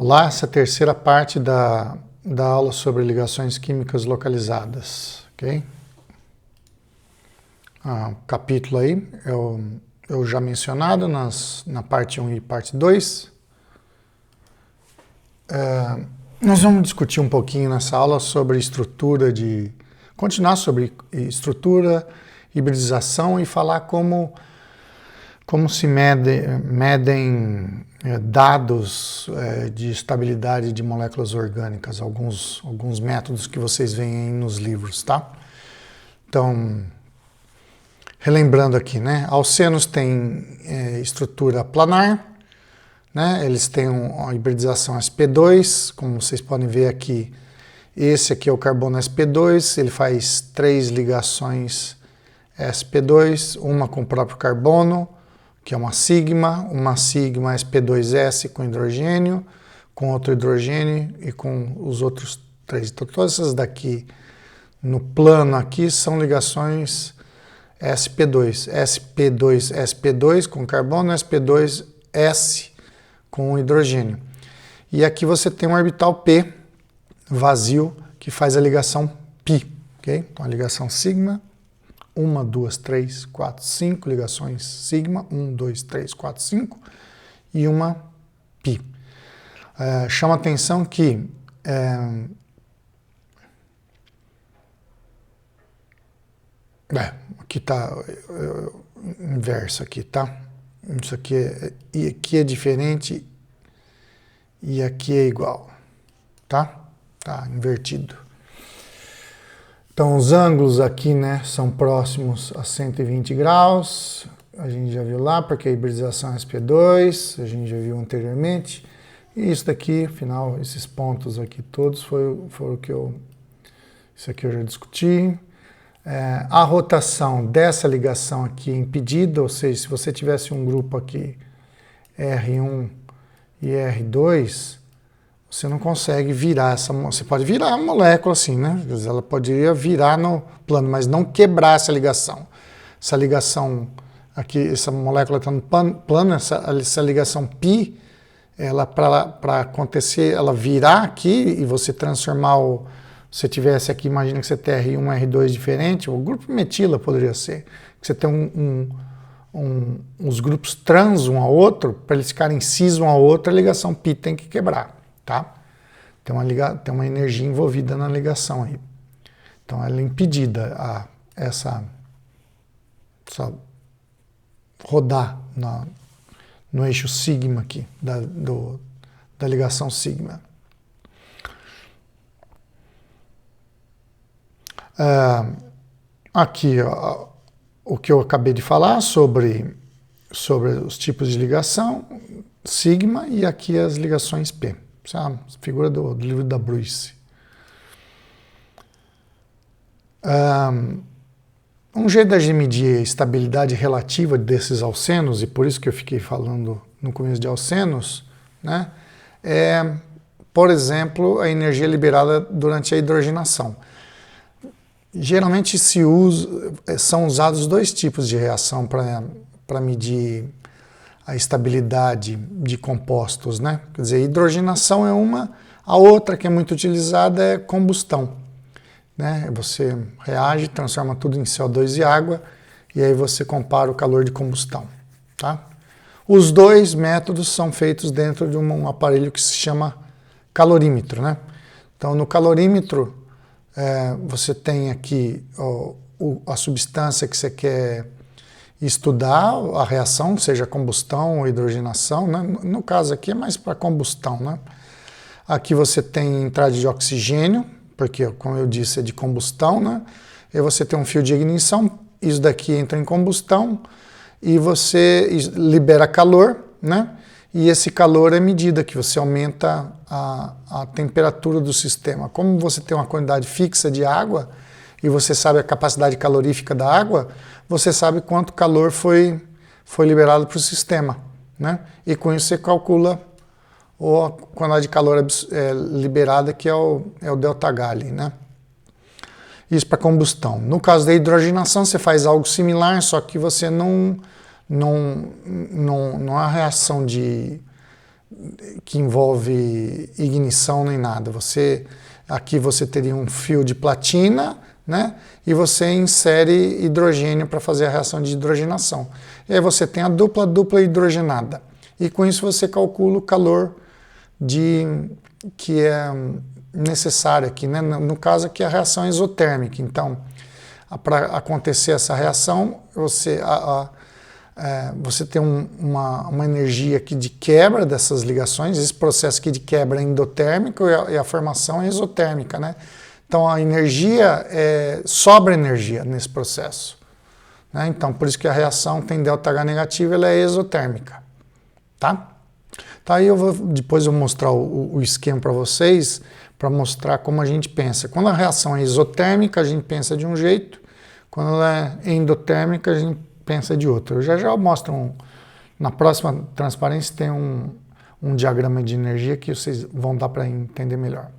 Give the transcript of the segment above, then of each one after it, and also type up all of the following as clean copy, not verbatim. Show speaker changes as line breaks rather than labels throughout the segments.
Olá, essa é a terceira parte da aula sobre ligações químicas localizadas, ok? Capítulo aí, eu já mencionado na parte 1 e parte 2. Nós vamos discutir um pouquinho nessa aula sobre continuar sobre estrutura, hibridização e falar como se medem dados de estabilidade de moléculas orgânicas, alguns métodos que vocês veem aí nos livros, tá? Então, relembrando aqui, né? Alcenos têm estrutura planar, né? Eles têm a hibridização sp2, como vocês podem ver aqui. Esse aqui é o carbono sp2, ele faz 3 ligações sp2, uma com o próprio carbono, que é uma sigma sp2s com hidrogênio, com outro hidrogênio e com os outros 3. Então, todas essas daqui no plano aqui são ligações sp2 com carbono, sp2s com hidrogênio. E aqui você tem um orbital p vazio que faz a ligação π, ok? Então, a ligação sigma. 1, 2, 3, 4, 5 ligações sigma, 1, 2, 3, 4, 5 e uma π. Chama atenção que aqui está inverso aqui, tá? Isso aqui é diferente e aqui é igual, tá? Tá invertido. Então, os ângulos aqui, né, são próximos a 120 graus, a gente já viu lá, porque a hibridização é sp2, a gente já viu anteriormente, e isso daqui, afinal, esses pontos aqui todos foram o que isso aqui eu já discuti. A rotação dessa ligação aqui é impedida, ou seja, se você tivesse um grupo aqui, R1 e R2, você não consegue virar você pode virar a molécula assim, né? Ela poderia virar no plano, mas não quebrar essa ligação. Essa ligação aqui, essa molécula está no plano, essa ligação π, ela para acontecer, ela virar aqui e você transformar se você tivesse aqui, imagina que você tem R1, R2 diferente, o grupo metila poderia ser, que você tem os grupos trans um ao outro, para eles ficarem cis um ao outro, a ligação π tem que quebrar. Tá? Tem uma energia envolvida na ligação aí. Então ela é impedida essa rodar no eixo sigma aqui, da ligação sigma. Aqui o que eu acabei de falar sobre os tipos de ligação, sigma, e aqui as ligações P. Essa é a figura do livro da Bruce. Um jeito da gente medir a estabilidade relativa desses alcenos, e por isso que eu fiquei falando no começo de alcenos, né, é, por exemplo, a energia liberada durante a hidrogenação. Geralmente são usados 2 tipos de reação para medir a estabilidade de compostos, né? Quer dizer, hidrogenação é uma, a outra que é muito utilizada é combustão, né? Você reage, transforma tudo em CO2 e água, e aí você compara o calor de combustão, tá? Os 2 métodos são feitos dentro de um aparelho que se chama calorímetro, né? Então, no calorímetro, você tem aqui a substância que você quer estudar a reação, seja combustão ou hidrogenação, né? No caso aqui é mais para combustão, né? Aqui você tem entrada de oxigênio, porque, como eu disse, é de combustão, né? E você tem um fio de ignição, isso daqui entra em combustão e você libera calor, né? E esse calor é medida, que você aumenta a temperatura do sistema. Como você tem uma quantidade fixa de água, e você sabe a capacidade calorífica da água, você sabe quanto calor foi liberado para o sistema, né? E com isso você calcula a quantidade de calor liberada, que é o ΔH ali, né? Isso para combustão. No caso da hidrogenação, você faz algo similar, só que você não há reação de que envolve ignição nem nada. Aqui você teria um fio de platina, né? E você insere hidrogênio para fazer a reação de hidrogenação. E aí você tem a dupla hidrogenada. E com isso você calcula o calor que é necessário aqui, né? No caso aqui a reação é exotérmica. Então, para acontecer essa reação, você tem uma energia aqui de quebra dessas ligações. Esse processo aqui de quebra é endotérmico e a formação é exotérmica, né? Então a energia, sobra energia nesse processo, né? Então por isso que a reação tem ΔH negativo, ela é exotérmica, tá? Tá, aí depois eu vou mostrar o esquema para vocês, para mostrar como a gente pensa. Quando a reação é exotérmica, a gente pensa de um jeito. Quando ela é endotérmica, a gente pensa de outro. Eu já mostro na próxima transparência tem um diagrama de energia que vocês vão dar para entender melhor.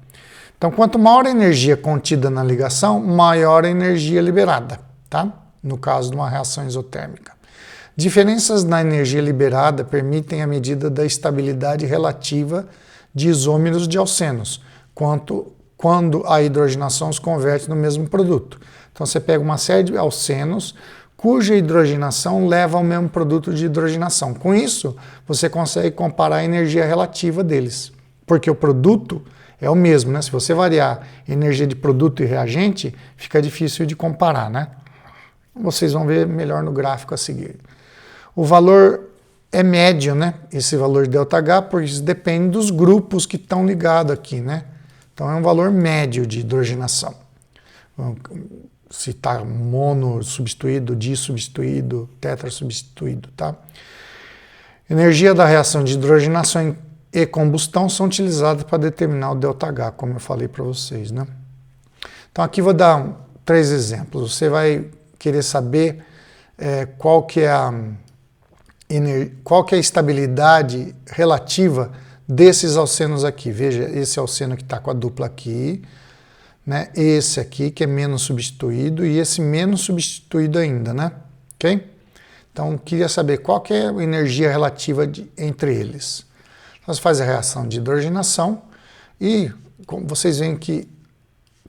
Então, quanto maior a energia contida na ligação, maior a energia liberada, tá? No caso de uma reação exotérmica. Diferenças na energia liberada permitem a medida da estabilidade relativa de isômeros de alcenos, quando a hidrogenação se converte no mesmo produto. Então, você pega uma série de alcenos cuja hidrogenação leva ao mesmo produto de hidrogenação. Com isso, você consegue comparar a energia relativa deles, porque o produto é o mesmo, né? Se você variar energia de produto e reagente, fica difícil de comparar, né? Vocês vão ver melhor no gráfico a seguir. O valor é médio, né? Esse valor de ΔH, porque isso depende dos grupos que estão ligados aqui, né? Então é um valor médio de hidrogenação. Se está mono substituído, di substituído, tetra substituído, tá? Energia da reação de hidrogenação e combustão são utilizadas para determinar o ΔH, como eu falei para vocês, né? Então aqui vou dar 3 exemplos. Você vai querer saber qual que é a estabilidade relativa desses alcenos aqui. Veja, esse alceno que está com a dupla aqui, né? Esse aqui que é menos substituído e esse menos substituído ainda, né? Ok? Então, queria saber qual que é a energia relativa entre eles. Nós faz a reação de hidrogenação e como vocês veem que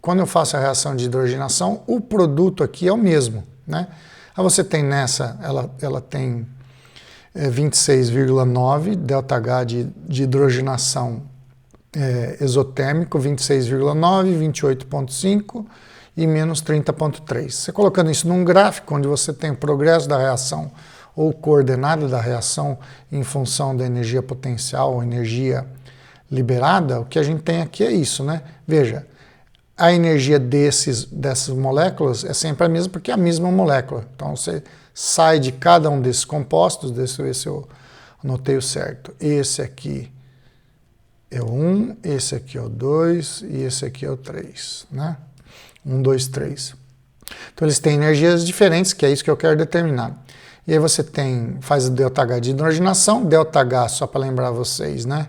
quando eu faço a reação de hidrogenação, o produto aqui é o mesmo, né? Aí você tem nessa, ela tem 26,9 ΔH de hidrogenação exotérmico, 26,9, 28,5 e menos 30,3. Você colocando isso num gráfico onde você tem o progresso da reação ou coordenada da reação em função da energia potencial ou energia liberada, o que a gente tem aqui é isso, né? Veja, a energia dessas moléculas é sempre a mesma porque é a mesma molécula. Então você sai de cada um desses compostos, deixa eu ver se eu anotei o certo. Esse aqui é o 1, esse aqui é o 2 e esse aqui é o 3, né? 1, 2, 3. Então eles têm energias diferentes, que é isso que eu quero determinar. E aí você faz o ΔH de hidrogenação, ΔH, só para lembrar vocês, né?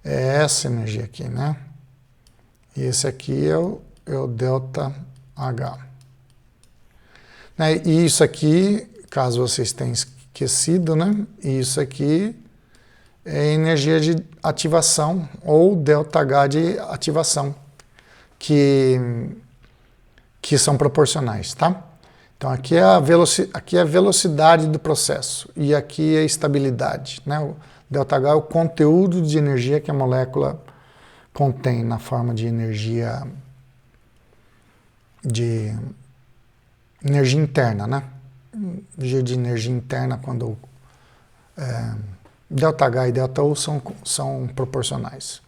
É essa energia aqui, né? E esse aqui é o ΔH. Né? E isso aqui, caso vocês tenham esquecido, né? Isso aqui é energia de ativação ou ΔH de ativação, que são proporcionais, tá? Então aqui é a velocidade do processo e aqui é a estabilidade, né? O ΔH é o conteúdo de energia que a molécula contém na forma de energia interna, né? De energia interna quando ΔH e ΔU são proporcionais.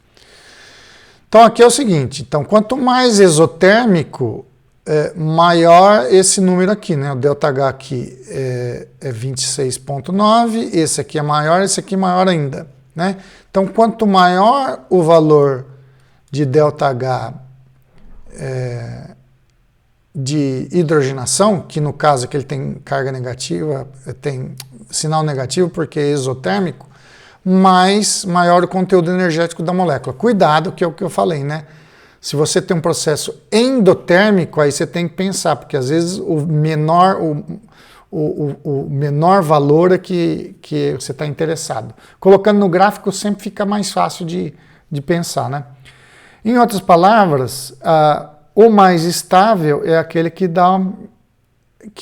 Então aqui é o seguinte, então quanto mais exotérmico, maior esse número aqui, né? O ΔH aqui é 26,9, esse aqui é maior, esse aqui é maior ainda, né? Então quanto maior o valor de ΔH de hidrogenação, que no caso aqui ele tem carga negativa, tem sinal negativo porque é exotérmico, maior o conteúdo energético da molécula. Cuidado, que é o que eu falei, né? Se você tem um processo endotérmico, aí você tem que pensar, porque às vezes o menor valor é que você está interessado. Colocando no gráfico sempre fica mais fácil de pensar, né? Em outras palavras, o mais estável é aquele que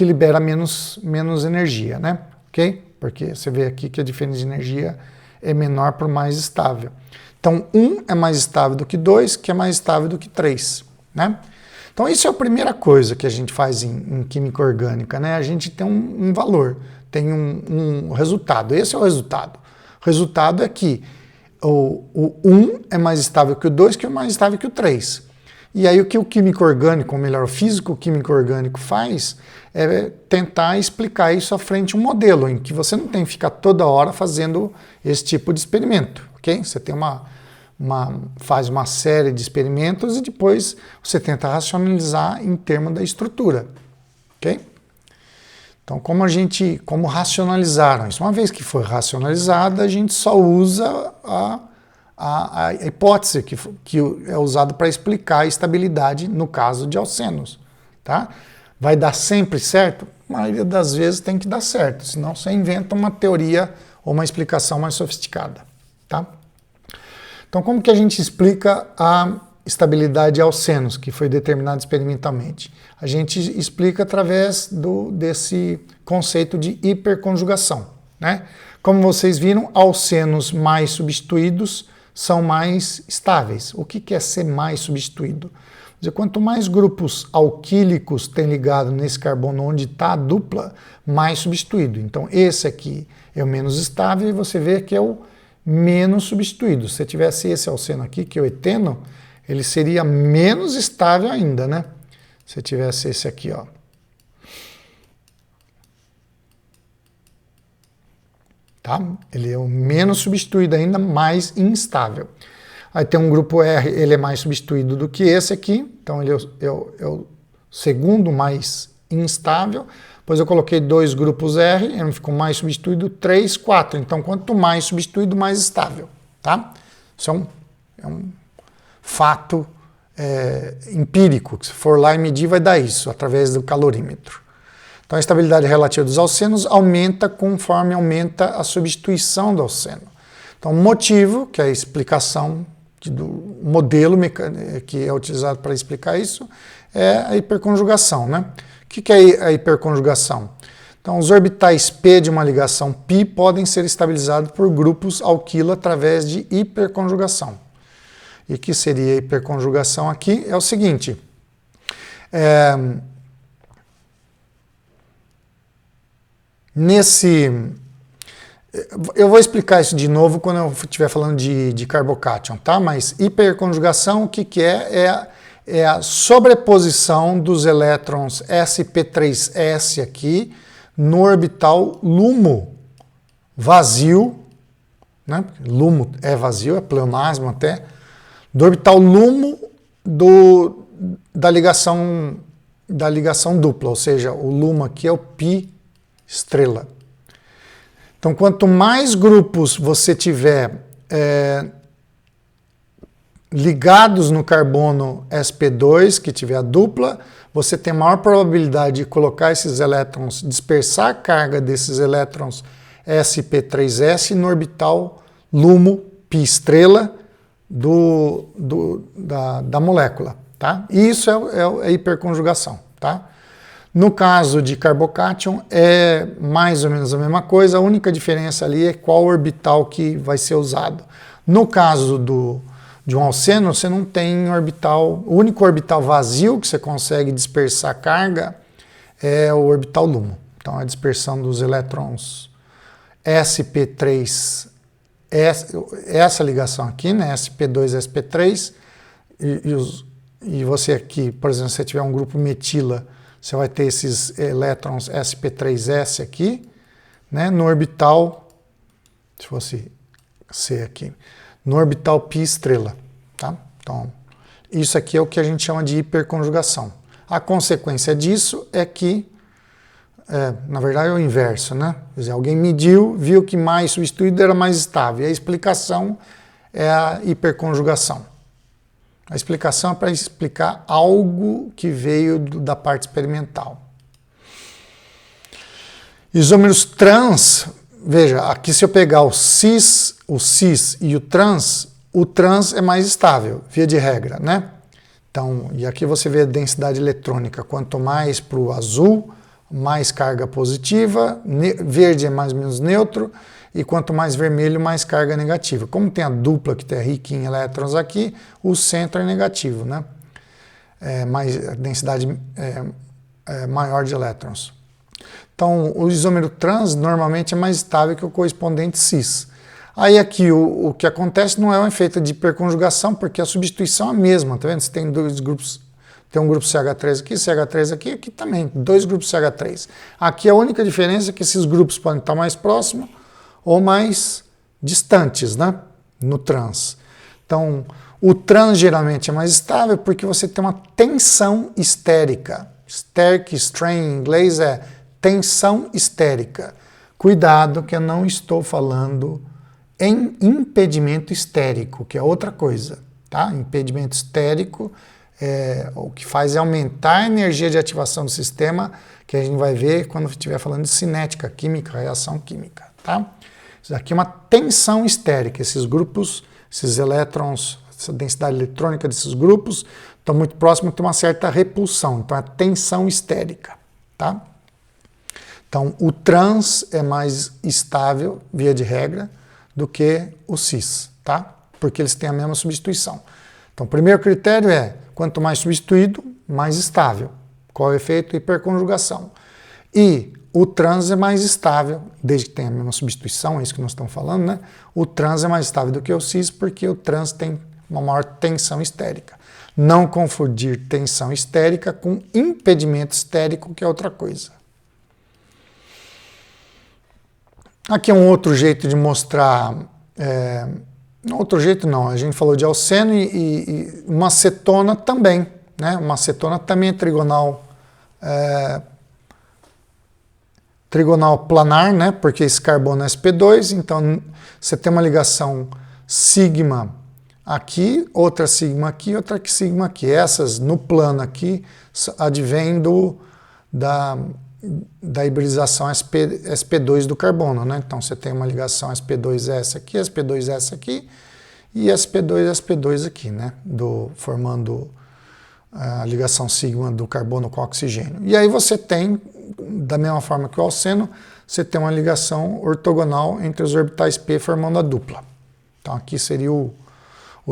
libera menos energia, né? Ok? Porque você vê aqui que a diferença de energia é menor para o mais estável. Então, 1 é mais estável do que 2, que é mais estável do que 3, né? Então, isso é a primeira coisa que a gente faz em química orgânica, né? A gente tem um valor, tem um resultado. Esse é o resultado. O resultado é que o 1 é mais estável que o 2, que é mais estável que o 3. E aí o que o químico orgânico, ou melhor, o físico químico orgânico faz é tentar explicar isso à frente de um modelo, em que você não tem que ficar toda hora fazendo esse tipo de experimento, ok? Você tem faz uma série de experimentos e depois você tenta racionalizar em termos da estrutura, ok? Então, como racionalizaram isso? Uma vez que foi racionalizada, a gente só usa a hipótese que é usada para explicar a estabilidade no caso de alcenos, tá? Vai dar sempre certo? A maioria das vezes tem que dar certo, senão você inventa uma teoria ou uma explicação mais sofisticada, tá? Então, como que a gente explica a estabilidade de alcenos, que foi determinada experimentalmente? A gente explica através desse conceito de hiperconjugação, né? Como vocês viram, alcenos mais substituídos são mais estáveis. O que é ser mais substituído? Quer dizer, quanto mais grupos alquílicos tem ligado nesse carbono onde está a dupla, mais substituído. Então, esse aqui é o menos estável e você vê que é o menos substituído. Se tivesse esse alceno aqui, que é o eteno, ele seria menos estável ainda, né? Se tivesse esse aqui, ó. Tá? Ele é o menos substituído ainda, mais instável. Aí tem um grupo R, ele é mais substituído do que esse aqui, então ele é o segundo mais instável. Depois eu coloquei 2 grupos R, ele ficou mais substituído, 3, 4. Então, quanto mais substituído, mais estável. Tá? Isso é um fato empírico, que se for lá e medir, vai dar isso, através do calorímetro. Então, a estabilidade relativa dos alcenos aumenta conforme aumenta a substituição do alceno. Então, o motivo, que é a explicação do modelo que é utilizado para explicar isso, é a hiperconjugação, né? O que é a hiperconjugação? Então, os orbitais P de uma ligação π podem ser estabilizados por grupos alquilo através de hiperconjugação. E o que seria a hiperconjugação aqui? É o seguinte, eu vou explicar isso de novo quando eu estiver falando de carbocátion, tá? Mas hiperconjugação, o que é? É a sobreposição dos elétrons sp3s aqui no orbital LUMO vazio, né? LUMO é vazio, é pleonasmo até, do orbital LUMO da ligação dupla, ou seja, o LUMO aqui é o π estrela. Então, quanto mais grupos você tiver ligados no carbono sp2, que tiver a dupla, você tem maior probabilidade de colocar esses elétrons, dispersar a carga desses elétrons sp3s no orbital LUMO π estrela da molécula, tá? E isso é a hiperconjugação, tá? No caso de carbocátion é mais ou menos a mesma coisa, a única diferença ali é qual orbital que vai ser usado. No caso de um alceno, você não tem orbital, o único orbital vazio que você consegue dispersar carga é o orbital LUMO. Então a dispersão dos elétrons sp3, essa ligação aqui, né, sp2, sp3, e você aqui, por exemplo, se você tiver um grupo metila, você vai ter esses elétrons sp3s aqui, né, no orbital, se fosse C aqui, no orbital π estrela, tá? Então, isso aqui é o que a gente chama de hiperconjugação. A consequência disso é que, na verdade é o inverso, né? Quer dizer, alguém mediu, viu que mais substituído era mais estável. E a explicação é a hiperconjugação. A explicação é para explicar algo que veio da parte experimental. Isômeros trans, veja, aqui se eu pegar o cis e o trans é mais estável, via de regra, né? Então, e aqui você vê a densidade eletrônica, quanto mais para o azul, mais carga positiva, verde é mais ou menos neutro, e quanto mais vermelho, mais carga negativa. Como tem a dupla que é rica em elétrons aqui, o centro é negativo, né? A densidade é maior de elétrons. Então, o isômero trans normalmente é mais estável que o correspondente cis. Aí aqui o que acontece não é um efeito de hiperconjugação, porque a substituição é a mesma, tá vendo? Você tem dois grupos, tem um grupo CH3 aqui, aqui também, dois grupos CH3. Aqui a única diferença é que esses grupos podem estar mais próximos ou mais distantes, né? No trans. Então, o trans geralmente é mais estável porque você tem uma tensão estérica. Steric strain em inglês é tensão estérica. Cuidado que eu não estou falando em impedimento estérico, que é outra coisa, tá? Impedimento estérico o que faz é aumentar a energia de ativação do sistema, que a gente vai ver quando estiver falando de cinética química, reação química, tá? Isso aqui é uma tensão estérica, esses grupos, esses elétrons, essa densidade eletrônica desses grupos estão muito próximos, tem uma certa repulsão, então é tensão estérica, tá? Então o trans é mais estável, via de regra, do que o cis, tá? Porque eles têm a mesma substituição. Então o primeiro critério é, quanto mais substituído, mais estável. Qual é o efeito? Hiperconjugação. E o trans é mais estável, desde que tenha a mesma substituição, é isso que nós estamos falando, né? O trans é mais estável do que o cis, porque o trans tem uma maior tensão estérica. Não confundir tensão estérica com impedimento estérico, que é outra coisa. Aqui é um outro jeito de mostrar, outro jeito não, a gente falou de alceno e uma acetona também, né? Uma acetona também é trigonal planar, né? Porque esse carbono é sp2, então você tem uma ligação sigma aqui, outra sigma aqui, outra sigma aqui. Essas no plano aqui advêm da hibridização sp2 do carbono, né? Então você tem uma ligação sp2s aqui, sp2s aqui e sp2 aqui, né? Formando a ligação sigma do carbono com oxigênio. E aí você tem, da mesma forma que o alceno, você tem uma ligação ortogonal entre os orbitais p formando a dupla. Então aqui seria o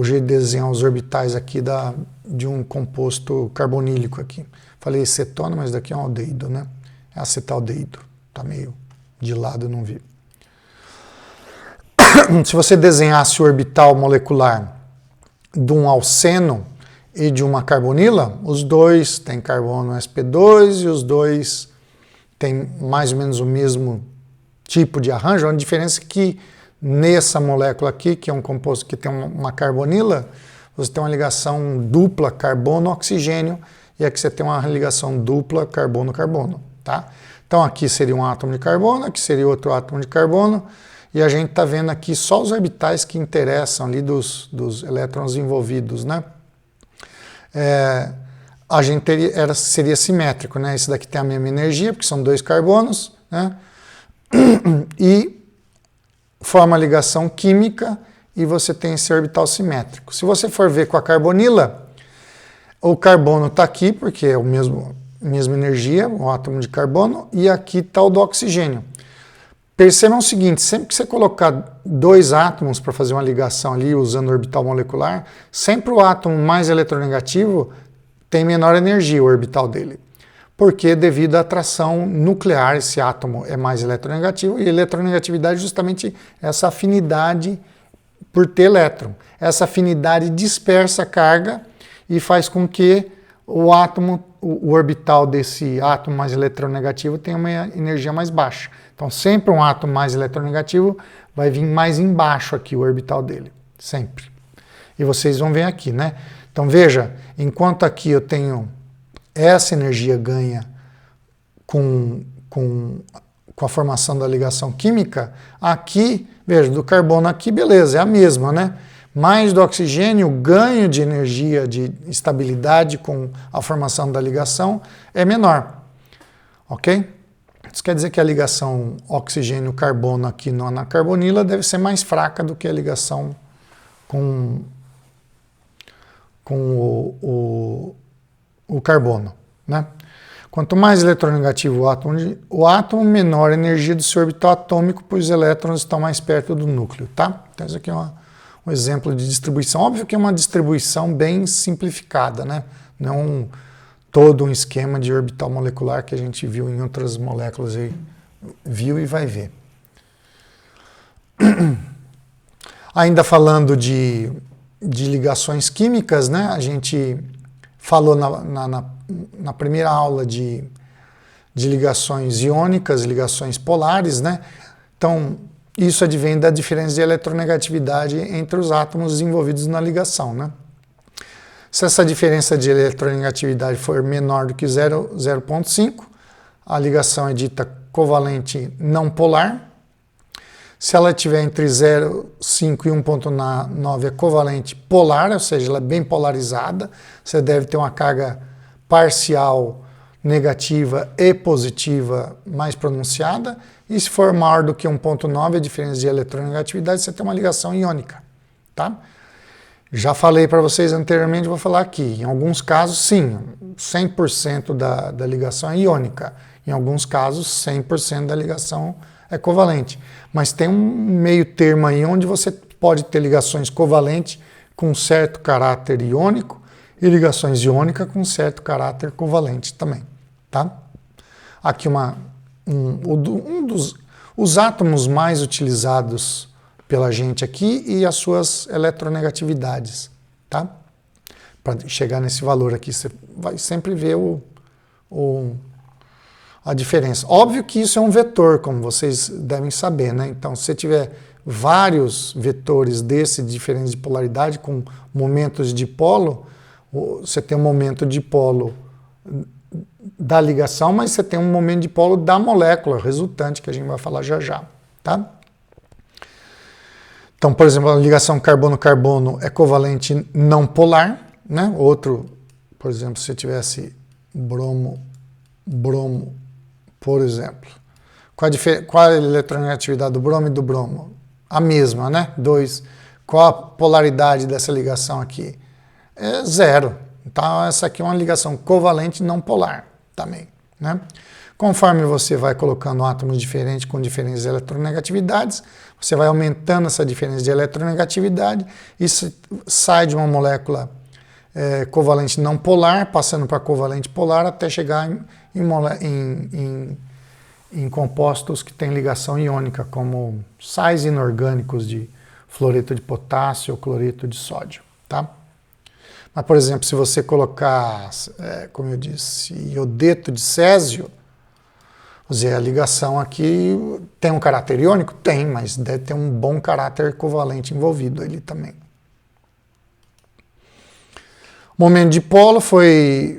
jeito de desenhar os orbitais aqui de um composto carbonílico aqui. Falei cetona, mas daqui é um aldeído, né? É acetaldeído. Tá meio de lado, eu não vi. Se você desenhasse o orbital molecular de um alceno e de uma carbonila, os dois têm carbono sp2 e os dois têm mais ou menos o mesmo tipo de arranjo. A diferença é que nessa molécula aqui, que é um composto que tem uma carbonila, você tem uma ligação dupla carbono-oxigênio e aqui você tem uma ligação dupla carbono-carbono, tá? Então aqui seria um átomo de carbono, aqui seria outro átomo de carbono, e a gente está vendo aqui só os orbitais que interessam ali dos elétrons envolvidos, né? A gente seria simétrico, né? Esse daqui tem a mesma energia, porque são dois carbonos, né? E forma ligação química e você tem esse orbital simétrico. Se você for ver com a carbonila, o carbono está aqui, porque é a mesma energia, o átomo de carbono, e aqui está o do oxigênio. Percebam o seguinte, sempre que você colocar dois átomos para fazer uma ligação ali, usando o orbital molecular, sempre o átomo mais eletronegativo tem menor energia, o orbital dele. Porque devido à atração nuclear, esse átomo é mais eletronegativo, e eletronegatividade é justamente essa afinidade por ter elétron. Essa afinidade dispersa a carga e faz com que o átomo, o orbital desse átomo mais eletronegativo tenha uma energia mais baixa. Então sempre um átomo mais eletronegativo vai vir mais embaixo aqui o orbital dele, sempre. E vocês vão ver aqui, né? Então veja, enquanto aqui eu tenho essa energia ganha com a formação da ligação química, aqui, veja, do carbono aqui, beleza, é a mesma, né? Mas do oxigênio, o ganho de energia, de estabilidade com a formação da ligação é menor, ok? Isso quer dizer que a ligação oxigênio-carbono aqui na carbonila deve ser mais fraca do que a ligação com o carbono, né? Quanto mais eletronegativo o átomo, menor a energia do seu orbital atômico, pois os elétrons estão mais perto do núcleo, tá? Então isso aqui é um exemplo de distribuição. Óbvio que é uma distribuição bem simplificada, né? Não todo um esquema de orbital molecular que a gente viu em outras moléculas aí, viu e vai ver. Ainda falando de ligações químicas, né? A gente falou na primeira aula de ligações iônicas, ligações polares, né? Então, isso advém da diferença de eletronegatividade entre os átomos envolvidos na ligação, né? Se essa diferença de eletronegatividade for menor do que 0,5, a ligação é dita covalente não polar. Se ela estiver entre 0,5 e 1,9 é covalente polar, ou seja, ela é bem polarizada. Você deve ter uma carga parcial negativa e positiva mais pronunciada. E se for maior do que 1,9, a diferença de eletronegatividade, você tem uma ligação iônica, tá? Já falei para vocês anteriormente, vou falar aqui. Em alguns casos, sim, 100% da ligação é iônica. Em alguns casos, 100% da ligação é covalente. Mas tem um meio termo aí onde você pode ter ligações covalentes com certo caráter iônico e ligações iônicas com certo caráter covalente também, tá? Aqui os átomos mais utilizados pela gente aqui e as suas eletronegatividades, tá? Para chegar nesse valor aqui, você vai sempre ver a diferença. Óbvio que isso é um vetor, como vocês devem saber, né? Então, se você tiver vários vetores diferentes de polaridade com momentos de polo, você tem um momento de polo da ligação, mas você tem um momento de polo da molécula resultante, que a gente vai falar já já, tá? Então, por exemplo, a ligação carbono-carbono é covalente não polar, né? Outro, por exemplo, se tivesse bromo, por exemplo. Qual a eletronegatividade do bromo e do bromo? A mesma, né? 2. Qual a polaridade dessa ligação aqui? É 0. Então, essa aqui é uma ligação covalente não polar também, né? Conforme você vai colocando átomos diferentes com diferentes eletronegatividades, você vai aumentando essa diferença de eletronegatividade e sai de uma molécula covalente não polar, passando para covalente polar, até chegar em compostos que têm ligação iônica, como sais inorgânicos de fluoreto de potássio ou cloreto de sódio, tá? Mas, por exemplo, se você colocar, como eu disse, iodeto de césio, quer dizer, a ligação aqui tem um caráter iônico? Tem, mas deve ter um bom caráter covalente envolvido ali também. O momento de polo foi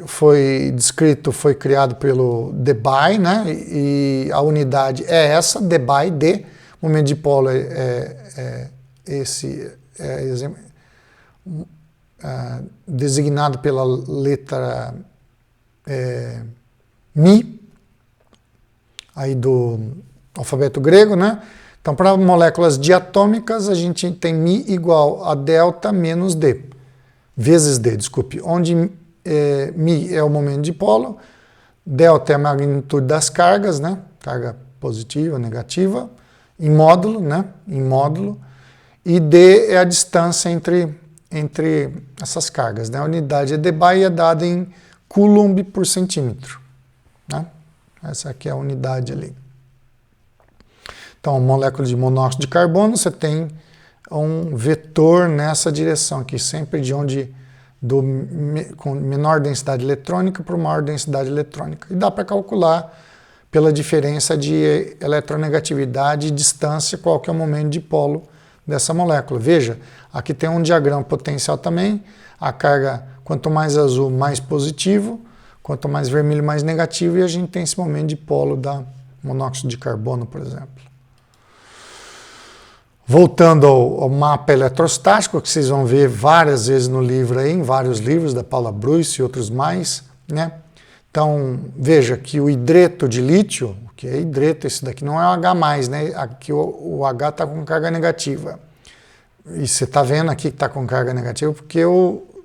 criado pelo Debye, né? E a unidade é essa, Debye, D. O momento de polo designado pela letra Mi, aí do alfabeto grego, né? Então, para moléculas diatômicas, a gente tem Mi igual a delta menos D, vezes D, desculpe, onde Mi é o momento de polo, delta é a magnitude das cargas, né? Carga positiva, negativa, em módulo, né? Em módulo, e D é a distância entre essas cargas, né? A unidade é Debye e é dada em Coulomb por centímetro, né? Essa aqui é a unidade ali. Então, molécula de monóxido de carbono, você tem um vetor nessa direção aqui, sempre com menor densidade eletrônica para maior densidade eletrônica. E dá para calcular pela diferença de eletronegatividade e distância qual que é o momento de polo dessa molécula. Veja, aqui tem um diagrama potencial também, a carga, quanto mais azul, mais positivo, quanto mais vermelho, mais negativo, e a gente tem esse momento de polo da monóxido de carbono, por exemplo. Voltando ao mapa eletrostático, que vocês vão ver várias vezes no livro aí, em vários livros da Paula Bruce e outros mais, né? Então, veja que o hidreto de lítio, porque é hidreto, esse daqui não é o H+, né? Aqui o H está com carga negativa. E você está vendo aqui que está com carga negativa porque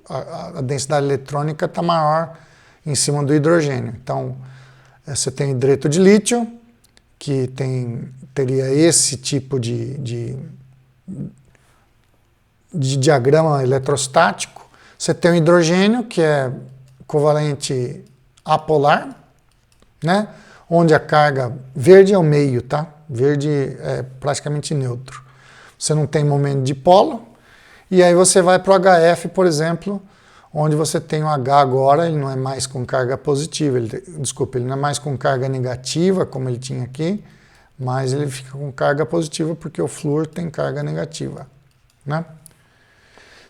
a densidade eletrônica está maior em cima do hidrogênio. Então, você tem hidreto de lítio, que teria esse tipo de diagrama eletrostático. Você tem o hidrogênio, que é covalente apolar, né? Onde a carga verde é o meio, tá? Verde é praticamente neutro. Você não tem momento de dipolo. E aí você vai para o HF, por exemplo, onde você tem o H agora, ele não é mais com carga positiva, ele não é mais com carga negativa, como ele tinha aqui, mas ele fica com carga positiva porque o flúor tem carga negativa, né?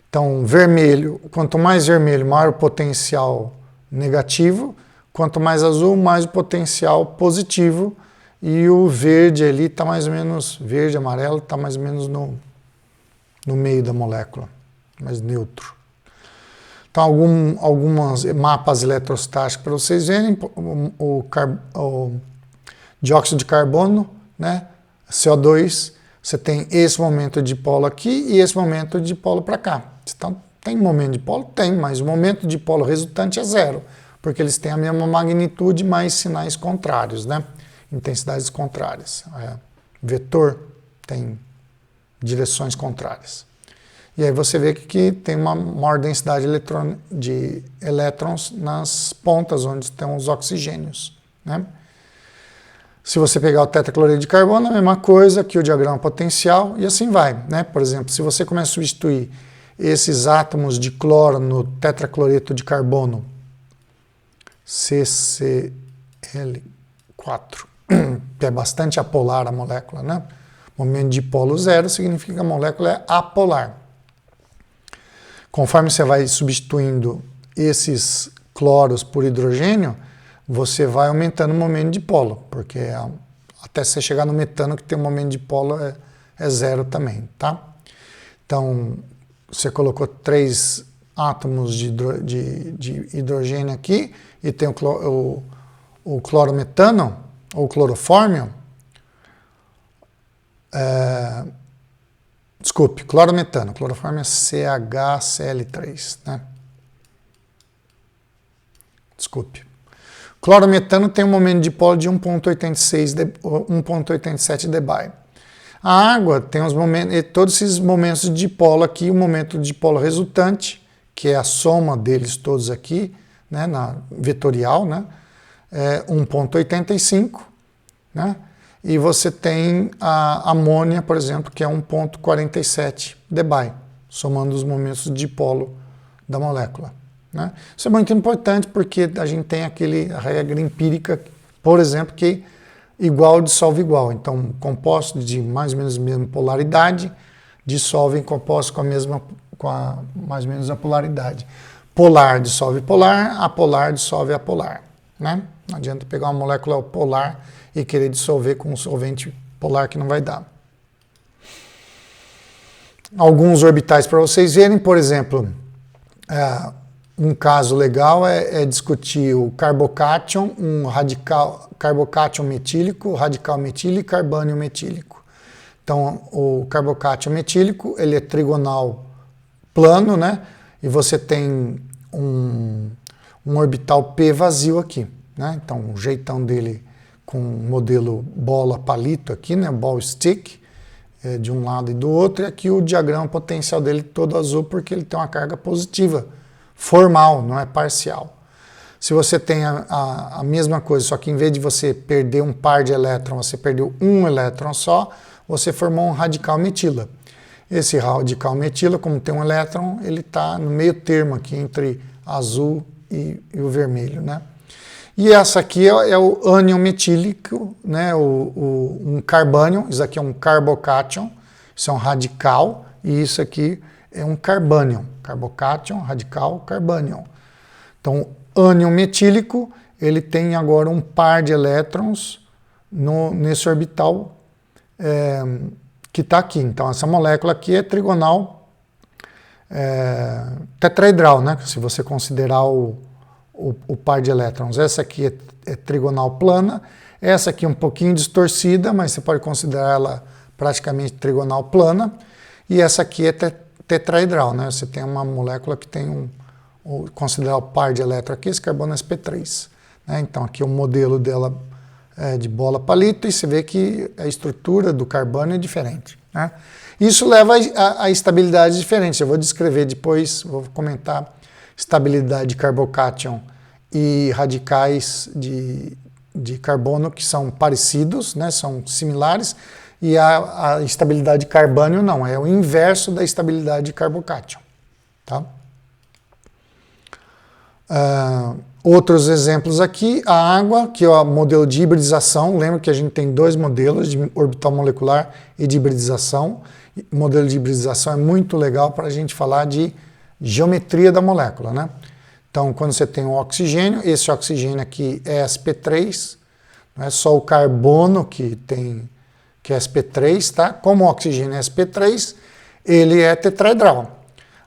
Então, vermelho, quanto mais vermelho, maior o potencial negativo, quanto mais azul, mais o potencial positivo, e o verde ali está mais ou menos, verde, amarelo, está mais ou menos no meio da molécula, mais neutro. Então, alguns mapas eletrostáticos para vocês verem, o dióxido de carbono, né, CO2, você tem esse momento de dipolo aqui e esse momento de dipolo para cá. Então, tem momento de dipolo? Tem, mas o momento de dipolo resultante é zero, porque eles têm a mesma magnitude, mas sinais contrários, né? Intensidades contrárias. Vetor tem direções contrárias. E aí você vê que tem uma maior densidade de elétrons nas pontas, onde estão os oxigênios, né? Se você pegar o tetracloreto de carbono, a mesma coisa que o diagrama potencial, e assim vai, né? Por exemplo, se você começa a substituir esses átomos de cloro no tetracloreto de carbono, CCl4, que é bastante apolar a molécula, né? Momento de dipolo zero significa que a molécula é apolar. Conforme você vai substituindo esses cloros por hidrogênio, você vai aumentando o momento de dipolo, porque até você chegar no metano, que tem um momento de dipolo, é zero também, tá? Então, você colocou 3 átomos de hidrogênio aqui, e tem o clorometano, ou clorofórmio, desculpe, clorometano, clorofórmio é CHCl3, né? Desculpe. Clorometano tem um momento de dipolo de 1,87 debye. A água tem todos esses momentos de dipolo aqui, o momento de dipolo resultante, que é a soma deles todos aqui, né, na vetorial, né, é 1,85, né, e você tem a amônia, por exemplo, que é 1,47 debye, somando os momentos de dipolo da molécula, né. Isso é muito importante porque a gente tem a regra empírica, por exemplo, que igual dissolve igual. Então, compostos de mais ou menos a mesma polaridade dissolvem compostos com mais ou menos a polaridade. Polar dissolve polar, apolar dissolve apolar, né? Não adianta pegar uma molécula polar e querer dissolver com um solvente polar que não vai dar. Alguns orbitais para vocês verem, por exemplo, um caso legal é discutir o carbocátion, um carbocátion metílico, radical metílico e carbânio metílico. Então, o carbocátion metílico, ele é trigonal plano, né? E você tem um orbital P vazio aqui, né? Então, o jeitão dele com o modelo bola palito aqui, né? Ball stick, de um lado e do outro. E aqui o diagrama potencial dele todo azul porque ele tem uma carga positiva, formal, não é parcial. Se você tem a mesma coisa, só que em vez de você perder um par de elétrons, você perdeu um elétron só, você formou um radical metila. Esse radical metila, como tem um elétron, ele está no meio termo aqui entre azul e o vermelho, né? E essa aqui é o ânion metílico, né? Um carbânion, isso aqui é um carbocátion, isso é um radical, e isso aqui é um carbânion, carbocátion, radical, carbânion. Então, ânion metílico, ele tem agora um par de elétrons nesse orbital que está aqui. Então, essa molécula aqui é trigonal tetraedral, né? Se você considerar o o par de elétrons. Essa aqui é trigonal plana, essa aqui é um pouquinho distorcida, mas você pode considerar ela praticamente trigonal plana, e essa aqui é tetraedral, né? Você tem uma molécula que tem considerar o par de elétrons aqui, esse carbono é sp3. Né? Então aqui é o modelo dela de bola palito, e você vê que a estrutura do carbono é diferente. Né? Isso leva a estabilidades diferentes. Eu vou descrever depois, vou comentar estabilidade de carbocátion e radicais de carbono que são parecidos, né? São similares, e a estabilidade de carbânio não, é o inverso da estabilidade de carbocátion. Tá? Outros exemplos aqui, a água, que é o modelo de hibridização. Lembra que a gente tem dois modelos, de orbital molecular e de hibridização. O modelo de hibridização é muito legal para a gente falar de geometria da molécula, né? Então, quando você tem o oxigênio, esse oxigênio aqui é sp3, não é só o carbono que é sp3, tá? Como o oxigênio é sp3, ele é tetraedral.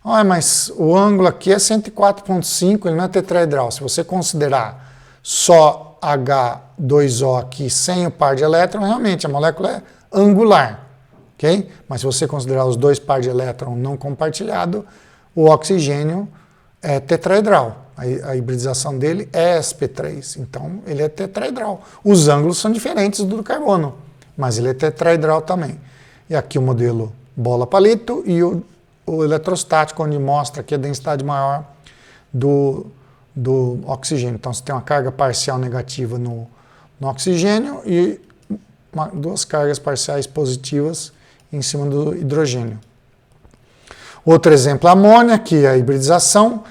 Ah, mas o ângulo aqui é 104,5, ele não é tetraedral. Se você considerar só H2O aqui sem o par de elétrons, realmente a molécula é angular, ok? Mas se você considerar os dois pares de elétrons não compartilhados, o oxigênio é tetraedral. A hibridização dele é sp3, então ele é tetraedral. Os ângulos são diferentes do carbono, mas ele é tetraedral também. E aqui o modelo bola-palito e o eletrostático, onde mostra aqui a densidade maior do oxigênio. Então, você tem uma carga parcial negativa no oxigênio e duas cargas parciais positivas em cima do hidrogênio. Outro exemplo, a amônia, que é a hibridização.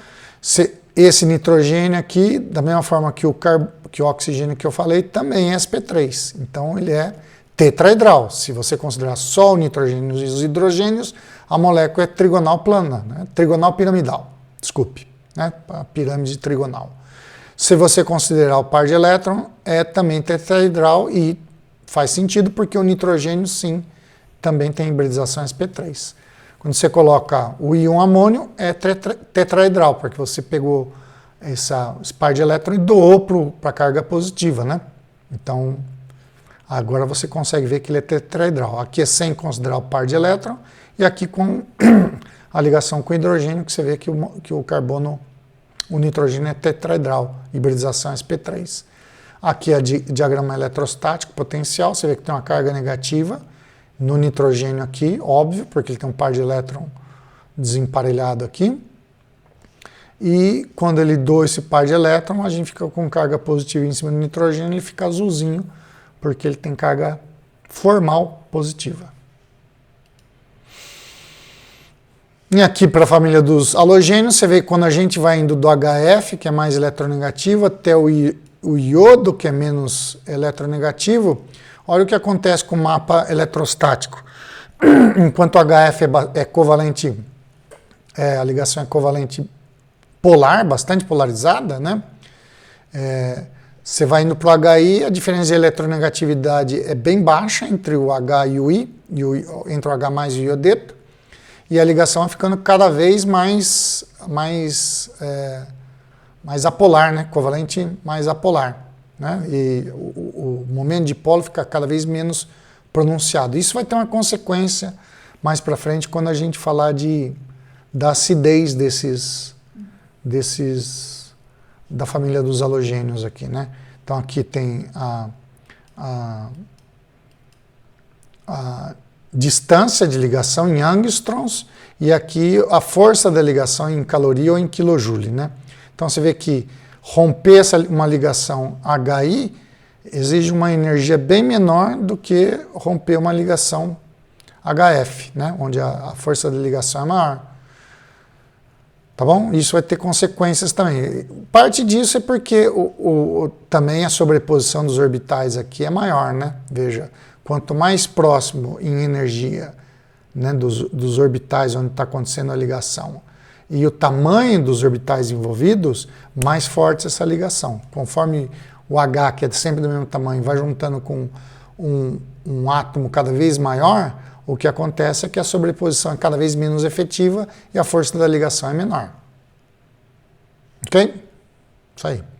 Esse nitrogênio aqui, da mesma forma que o oxigênio que eu falei, também é sp3. Então, ele é tetraedral. Se você considerar só o nitrogênio e os hidrogênios, a molécula é trigonal plana, né? Trigonal piramidal, desculpe, né? A pirâmide trigonal. Se você considerar o par de elétron, é também tetraedral e faz sentido porque o nitrogênio, sim, também tem hibridização sp3. Quando você coloca o íon amônio, é tetraedral, porque você pegou esse par de elétron e doou para a carga positiva, né? Então, agora você consegue ver que ele é tetraedral. Aqui é sem considerar o par de elétron, e aqui com a ligação com o hidrogênio, que você vê que o carbono, o nitrogênio é tetraedral, hibridização sp3. Aqui é diagrama eletrostático potencial, você vê que tem uma carga negativa no nitrogênio aqui, óbvio, porque ele tem um par de elétron desemparelhado aqui. E quando ele doa esse par de elétron, a gente fica com carga positiva em cima do nitrogênio, ele fica azulzinho, porque ele tem carga formal positiva. E aqui para a família dos halogênios, você vê que quando a gente vai indo do HF, que é mais eletronegativo, até o iodo, que é menos eletronegativo, olha o que acontece com o mapa eletrostático. Enquanto o HF é covalente, a ligação é covalente polar, bastante polarizada, né? Você vai indo para o HI, a diferença de eletronegatividade é bem baixa entre o H e o I, entre o H mais e o iodeto, e a ligação vai ficando cada vez mais apolar, né? Covalente mais apolar. Né? E o momento de polo fica cada vez menos pronunciado. Isso vai ter uma consequência mais para frente quando a gente falar da acidez da família dos halogênios aqui, né? Então aqui tem a distância de ligação em angstroms e aqui a força da ligação em caloria ou em quilojoule, né? Então você vê que romper uma ligação HI exige uma energia bem menor do que romper uma ligação HF, né? Onde a força da ligação é maior. Tá bom? Isso vai ter consequências também. Parte disso é porque também a sobreposição dos orbitais aqui é maior, né? Veja, quanto mais próximo em energia, né, dos orbitais onde está acontecendo a ligação e o tamanho dos orbitais envolvidos, mais forte essa ligação. Conforme o H, que é sempre do mesmo tamanho, vai juntando com um átomo cada vez maior, o que acontece é que a sobreposição é cada vez menos efetiva e a força da ligação é menor. Ok? Isso aí.